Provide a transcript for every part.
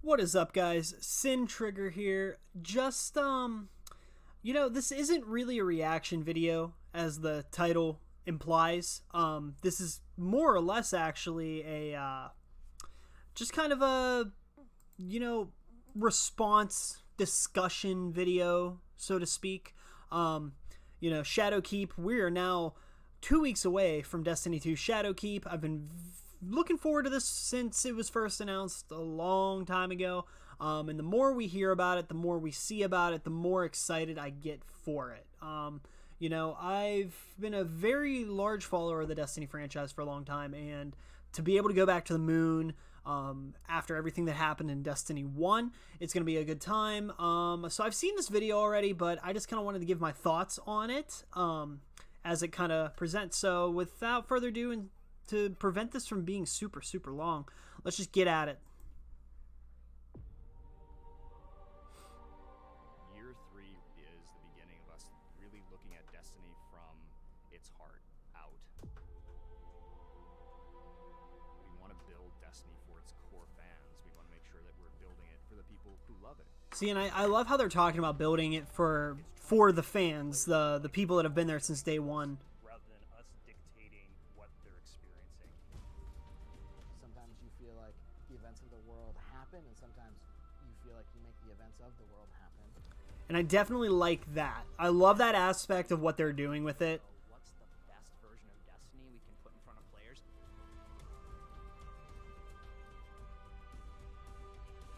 What is up, guys? Sintrigger here. Just, this isn't really a reaction video, as the title implies. This is more or less actually a, just kind of a, response discussion video, so to speak. Shadowkeep, we are now 2 weeks away from Destiny 2 Shadowkeep. I've been looking forward to this since it was first announced a long time ago, and the more we hear about it, the more we see about it, the more excited I get for it. I've been a very large follower of the Destiny franchise for a long time, and to be able to go back to the moon after everything that happened in Destiny 1, it's going to be a good time. So I've seen this video already, but I just kind of wanted to give my thoughts on it as it kind of presents. So without further ado, and to prevent this from being super long, let's just get at it. Year 3 is the beginning of us really looking at Destiny from its heart out. We want to build Destiny for its core fans. We want to make sure that we're building it for the people who love it. See, and I love how they're talking about building it for the fans, the people that have been there since day one. Rather than us dictating what they're experiencing. Sometimes you feel like the events of the world happen, and sometimes you feel like you make the events of the world happen. And I definitely like that. I love that aspect of what they're doing with it. What's the best version of Destiny we can put in front of players?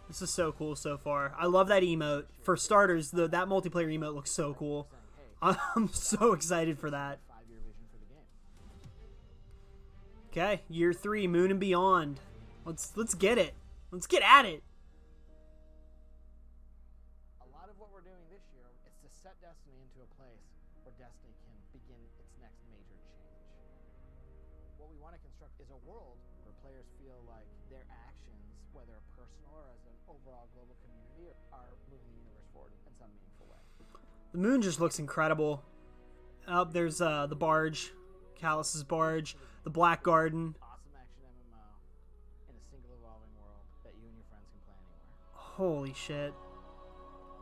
This is so cool so far. I love that emote. For starters, that multiplayer emote looks so cool. I'm so excited for that. 5-year vision for the game. Okay, year 3, Moon and Beyond. Let's get it. Let's get at it. A lot of what we're doing this year is to set Destiny into a place where Destiny can begin its next major change. What we want to construct is a world where players feel like their actions, whether personal or as an overall global community, are moving the universe forward in some meaningful way. The moon just looks incredible. Oh, there's the barge. Callus's barge. The Black Garden. Awesome action MMO in a single evolving world that you and your friends can play anywhere. Holy shit.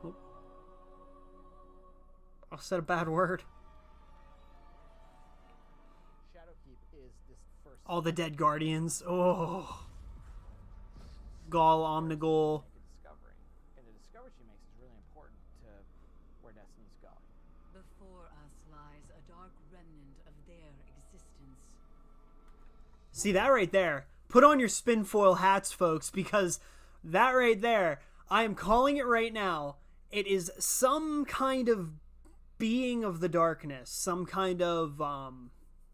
Oh. I said a bad word. Shadowkeep is this first All the dead guardians. Oh. Gaul, Omnigul. make a discovery. And the discovery she makes is really important to where Destiny's going. Before us lies a dark remnant of their existence. See that right there? Put on your spinfoil hats, folks, because that right there, I am calling it right now. It is some kind of being of the darkness, some kind of,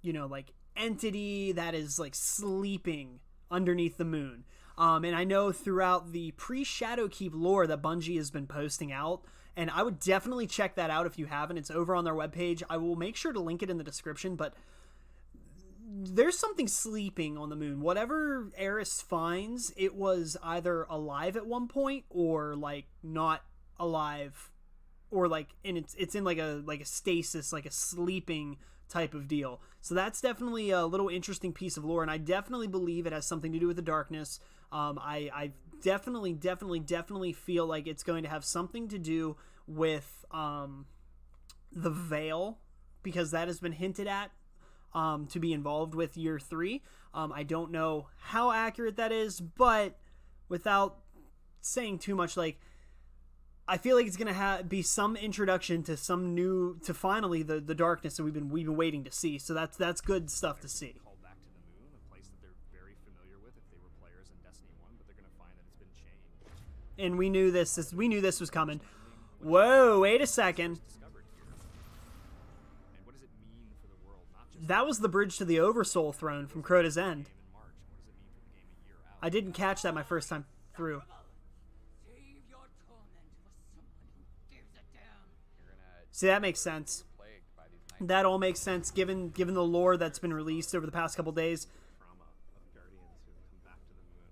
like entity that is like sleeping underneath the moon. And I know throughout the pre-Shadowkeep lore that Bungie has been posting out, and I would definitely check that out if you haven't. It's over on their webpage. I will make sure to link it in the description, but there's something sleeping on the moon. Whatever Eris finds, it was either alive at one point or like not alive, or like it's in like a stasis, like a sleeping type of deal. So that's definitely a little interesting piece of lore, and I definitely believe it has something to do with the darkness. I definitely feel like it's going to have something to do with the Veil, because that has been hinted at to be involved with year 3. I don't know how accurate that is, but without saying too much, like, I feel like it's gonna be some introduction to finally the darkness that we've been waiting to see. So that's good stuff to see. Called back to the moon, a place that they're very familiar with if they were players in Destiny 1, but they're going to find that it's been changed. And we knew this was coming. Whoa, wait a second. Discovered here. And what does it mean for the world? Not just That was the bridge to the Oversoul throne from Crota's End. in March. What does it mean for the game a year out? I didn't catch that my first time through. Save your torment for someone who gives a damn. You're gonna See, that makes sense. plagued by these night That all makes sense given the lore that's been released over the past couple days. trauma of guardians who have come back to the moon.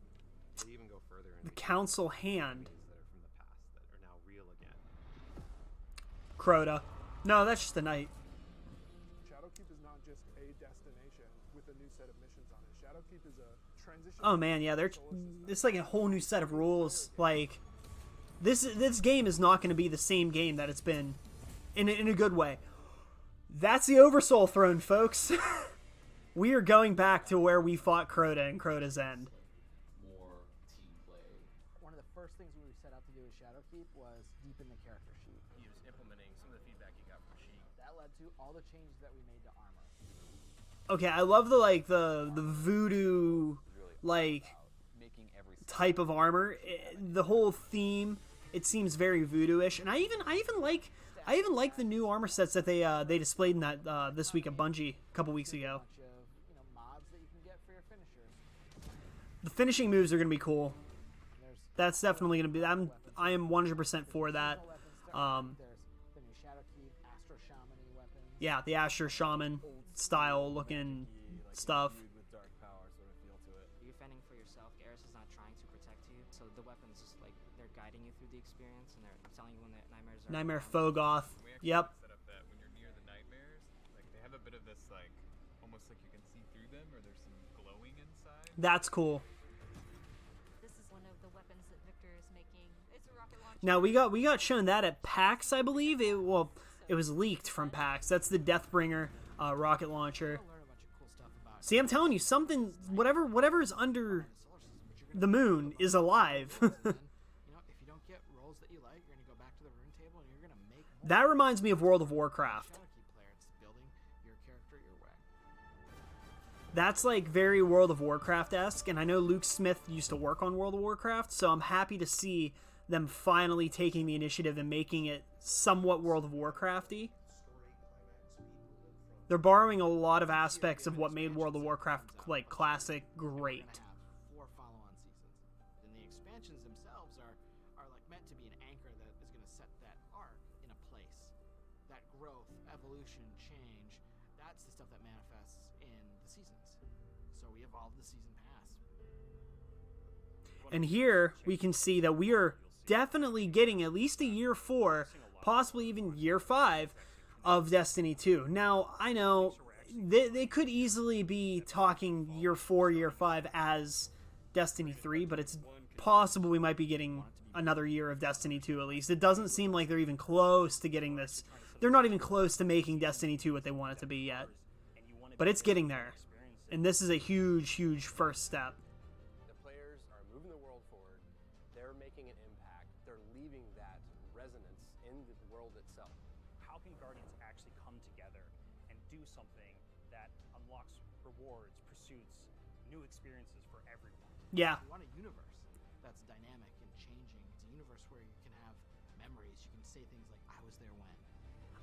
They even go further The into Council Hand. things that are from the past that are now real again. Crota. No, that's just a knight. Shadowkeep is not just a destination with a new set of missions on it. Shadowkeep is a Oh man, yeah, it's like a whole new set of rules. Like this game is not going to be the same game that it's been in a good way. That's the Oversoul Throne, folks. We are going back to where we fought Crota and Crota's End. More team play. One of the first things we set out to do with Shadowkeep was deepen the character sheet. He was implementing some of the feedback he got from Sheik. That led to all the changes that we made to armor. Okay, I love the voodoo like type of armor. The whole theme, it seems very voodoo-ish, and I even like the new armor sets that they displayed in that this week at Bungie a couple weeks ago. Bunch of mods that you can get for your finishers. The finishing moves are gonna be cool. There's That's definitely gonna be. I am 100% for that. weapons to arm. There's the new Shadowkeep, Astro Shaman-y weapons. Yeah, the Asher Shaman style looking stuff. With dark power sort of feel to it. You're fending for yourself. Garrus is not trying to protect you, so the weapons just like they're guiding you through the experience, and they're telling you when the nightmares are. Nightmare around. Fogoth. We actually Yep. set up that when you're near the nightmares, like they have a bit of this like almost like you can see through them or there's some glowing inside. That's cool. This is one of the weapons that Victor is making. It's a rocket launcher. Now we got shown that at PAX, I believe. It was leaked from PAX. That's the Deathbringer rocket launcher. You'll learn a bunch of cool stuff about See, I'm telling you, whatever is under solar system, but you're gonna the moon is alive. then, if you don't get rolls that you like, you're gonna go back to the rune table and you're gonna make more. That reminds me of World of Warcraft. Shadowkeep player, it's building your character your way. That's like very World of Warcraft-esque, and I know Luke Smith used to work on World of Warcraft, so I'm happy to see them finally taking the initiative and making it somewhat World of Warcrafty. They're borrowing a lot of aspects of what made World of Warcraft like classic great. We're gonna have 4 follow-on seasons, and the expansions themselves are like meant to be an anchor that is gonna set that arc in a place. That growth, evolution, change, that's the stuff that manifests in the seasons. So we evolved the season pass. And here we can see that we are definitely getting at least a year 4, possibly even year 5 of Destiny 2. Now, I know they could easily be talking year 4, year 5 as Destiny 3, but it's possible we might be getting another year of Destiny 2 at least. It doesn't seem like they're even close to getting this. They're not even close to making Destiny 2 what they want it to be yet. But it's getting there. And this is a huge, huge first step. The players are moving the world forward. They're making an impact. They're leaving that resonance in the world itself. How can Guardians actually come together and do something that unlocks rewards, pursuits, new experiences for everyone? Yeah. We want a universe that's dynamic and changing. It's a universe where you can have memories. You can say things like, I was there when.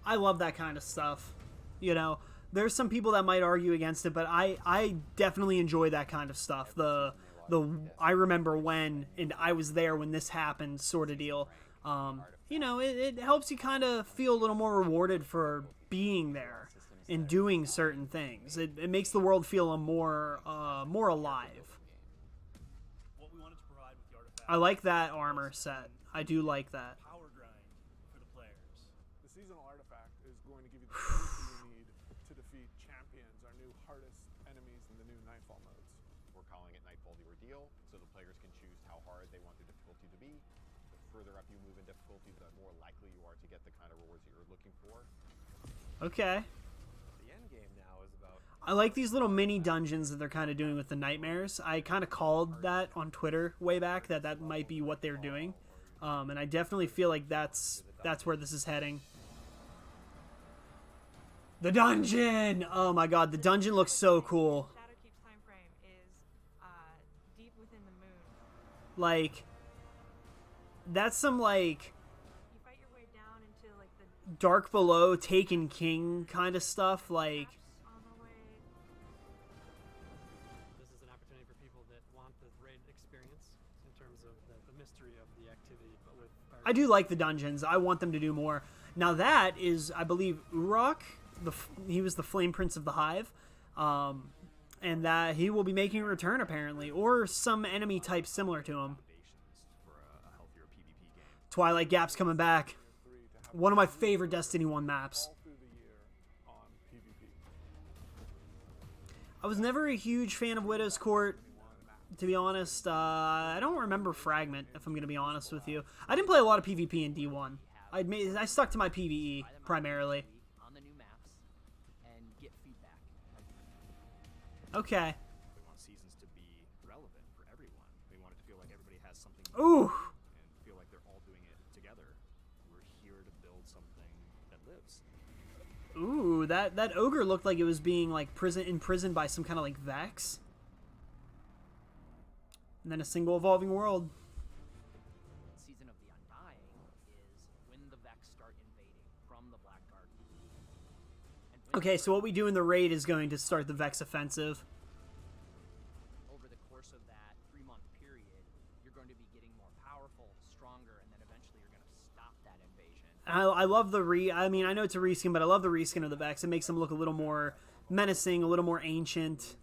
I love that kind of stuff. You know, there's some people that might argue against it, but I definitely enjoy that kind of stuff. The I remember when and I was there when this happened sort of deal. You know, it helps you kind of feel a little more rewarded for being there and doing certain things. It makes the world feel more alive. What we wanted to provide with the artifact. I like that armor set. I do like that. Power grind for the players. The seasonal artifact is going to give you the tools you need to defeat champions, our new hardest enemies in the new Nightfall modes. We're calling it Nightfall the Ordeal, so the players can choose how hard they want the difficulty to be. The further up you move in difficulty, the more likely you are to get the kind of rewards that you're looking for. Okay. The end game now is about I like these little mini dungeons that they're kind of doing with the nightmares. I kind of called that on Twitter way back that might be what they're doing, and I definitely feel like that's where this is heading. The dungeon! Oh my god, the dungeon looks so cool. Shadowkeep's time frame is deep within the moon. Like, that's some like You fight your way down into like the Dark Below, Taken King kind of stuff. Like, depths on the way. This is an opportunity for people that want the raid experience in terms of the mystery of the activity, but with I do like the dungeons. I want them to do more. Now that is, I believe, Urok. He was the Flame Prince of the Hive, and that he will be making a return apparently, or some enemy type similar to him. For a healthier PvP game. Twilight Gap's coming back. One of my favorite Destiny 1 maps. All through the year on PvP. I was never a huge fan of Widow's Court. to be honest. I don't remember Fragment, if I'm going to be honest with you. I didn't play a lot of PvP in D1. I stuck to my PvE, primarily. On the new maps and get feedback. Okay. We want seasons to be relevant for everyone. We want it to feel like everybody has something to Ooh. do and feel like they're all doing it together. We're here to build something that lives. Ooh, that ogre looked like it was being like imprisoned by some kind of like Vex. And then a single evolving world. Season of the Undying is when the Vex start invading from the Black Garden. Okay, so what we do in the raid is going to start the Vex offensive. Over the course of that 3-month period, you're going to be getting more powerful, stronger, and then eventually you're going to stop that invasion. I love the I mean, I know it's a reskin, but I love the reskin of the Vex. It makes them look a little more menacing, a little more ancient. It's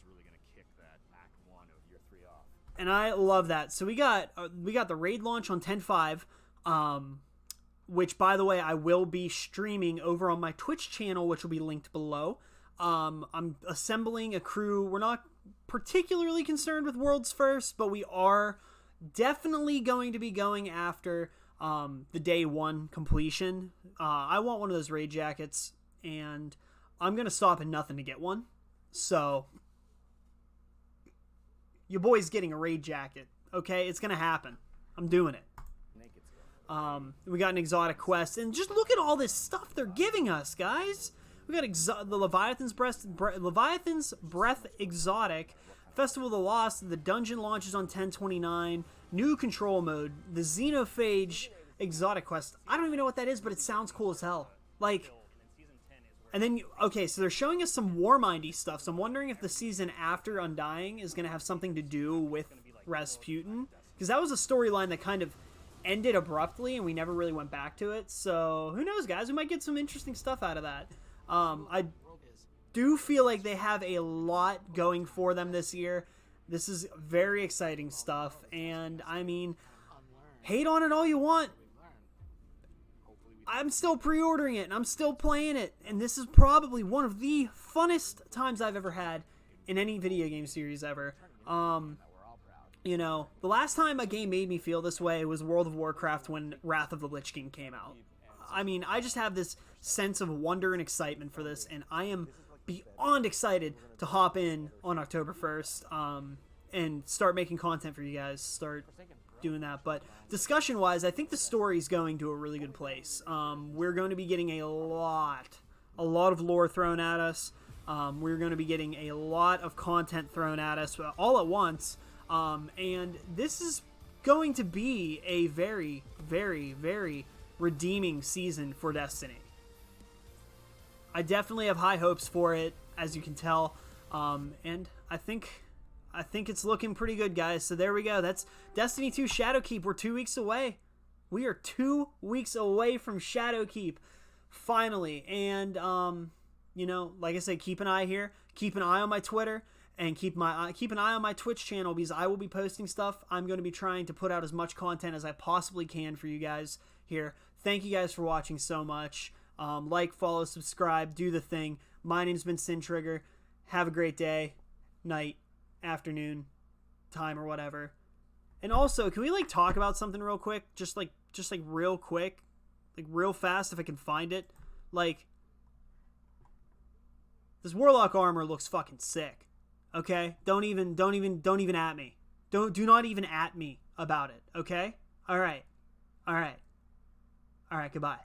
really going to kick that Act 1 of Year 3 off. And I love that. So we got the raid launch on 10/5, which, by the way, I will be streaming over on my Twitch channel, which will be linked below. I'm assembling a crew. We're not particularly concerned with Worlds First, but we are definitely going to be going after the day 1 completion. I want one of those raid jackets, and I'm going to stop at nothing to get one. So your boy's getting a raid jacket, okay? It's going to happen. I'm doing it. We got an exotic quest, and just look at all this stuff they're giving us, guys. We got the Leviathan's Breath exotic, Festival of the Lost. The dungeon launches on 10/29. New control mode, the Xenophage exotic quest. I don't even know what that is, but it sounds cool as hell. Like, and then okay, so they're showing us some Warmindy stuff. So I'm wondering if the season after Undying is going to have something to do with Rasputin, because that was a storyline that kind of ended abruptly and we never really went back to it. So who knows, guys? We might get some interesting stuff out of that. I do feel like they have a lot going for them this year. This is very exciting stuff, and I mean, hate on it all you want. I'm still pre-ordering it and I'm still playing it, and this is probably one of the funnest times I've ever had in any video game series ever. You know, the last time a game made me feel this way was World of Warcraft when Wrath of the Lich King came out. I mean, I just have this sense of wonder and excitement for this, and I am beyond excited to hop in on October 1st and start making content for you guys, start doing that. But discussion-wise, I think the story's going to a really good place. We're going to be getting a lot of lore thrown at us. We're going to be getting a lot of content thrown at us all at once. And this is going to be a very, very, very redeeming season for Destiny. I definitely have high hopes for it, as you can tell. And I think it's looking pretty good, guys. So there we go. That's Destiny 2 Shadowkeep. We're 2 weeks away. We are 2 weeks away from Shadowkeep, finally. And, you know, like I said, keep an eye here. Keep an eye on my Twitter. And keep an eye on my Twitch channel, because I will be posting stuff. I'm going to be trying to put out as much content as I possibly can for you guys here. Thank you guys for watching so much. Like, follow, subscribe, do the thing. My name's been Sintrigger. Have a great day, night, afternoon, time, or whatever. And also, can we like talk about something real quick? Just like real quick, like real fast if I can find it. Like, this Warlock armor looks fucking sick. Okay? Don't even at me. Do not even at me about it. Okay? All right. Goodbye.